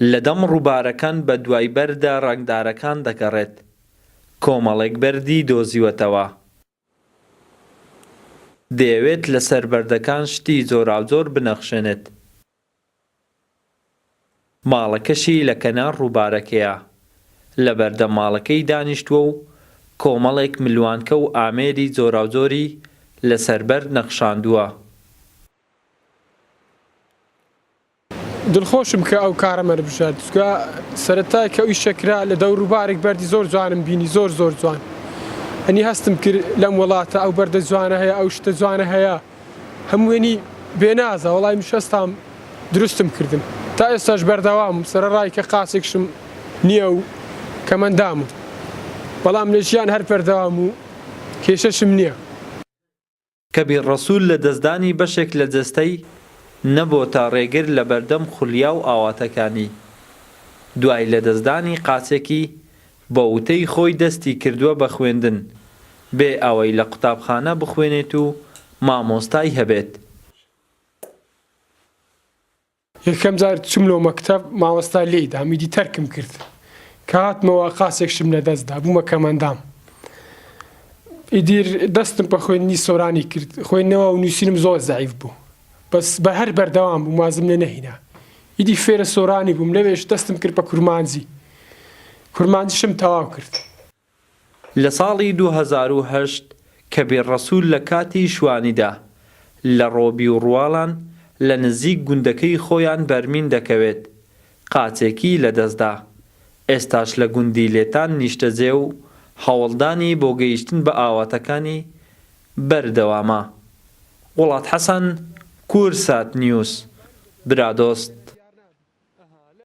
لەدەم ڕووبارەکان بە دوای بەردا ڕنگدارەکان دەگەڕێت. کۆمەڵێک بەردی دۆزیوەتەوە. دەیەوێت لەسەر بەردەکان شتی زۆراوزۆر بنەخشێنێت. ماڵەکەشی لە کەنار ڕووبارەکەیە. لە بەردە ماڵەکەی دانیشتووە و کۆمەڵێک ملوانکە و ئامێری زۆراوزۆری لەسەربەر نەخشاندووە. دڵخۆشم کە ئەو کارەمە بژات. سەرەتای کە ئەوی شەکرا لە دەور ڕووبارێک بەردی زۆر جوانم بینی، زۆر جوان. هەنی هەستم کرد لەم وڵاتە ئەو بەردە جوانە هەیە، ئەو شتە جوانە هەیە. هەمووێنی بێنازە، وەڵای شەستام دروستم کردم. تا ئێستاش بەردەوامم، سەرەڕای کە قاسێکشم نییە و کەمەندامم. بەڵام لە ژیان هەر بەردەوام و کێشەشم نییە. کەبیر ڕەسوول لە دەستدانی بەشێک لە جەستەی نەبووە تا ڕێگر لە بەردەم خولیا و ئاواتەکانی. دوای لە دەستدانی قاچێکی بە وتەی خۆی دەستی کردووە بە خوێندن، بێ ئەوەی لە قوتابخانە بخوێنێت و مامۆستای هەبێت. یەکەم جار چملۆ مەکتەب مامۆستا لێیدا میدی تەرکم کرد. کە هاتمەوە قاسێکشم لە دەستدا بوومە کەمەندام. ئیدیر دەستم بە خوێندنی سۆرانی کرد. خوێندنەوە و نووسینم زۆر زەعیف بوو. بەس بە هەر بەردەوام بوو، وازم لێ نەهێنا. ئیدی فێرە سۆرانی بووم، لەوێش دەستم کرد بە کورمانجی. کورمانجیشم تەواو کرد. لە ساڵی 2008 کەبیر ڕەسوول لە کاتی شوانیدا لە ڕۆبی و ڕواڵان لە نزیک گوندەکەی خۆیان بەرمین دەکەوێت. قاچێکی لەدەستدا. ئێستاش لە گوندی لێتان نیشتەجێ و هەوڵدانی بۆ گەیشتن بە ئاواتەکانی بەردەوامە. وڵات حەسەن، کورسات نیوز. برا دۆست.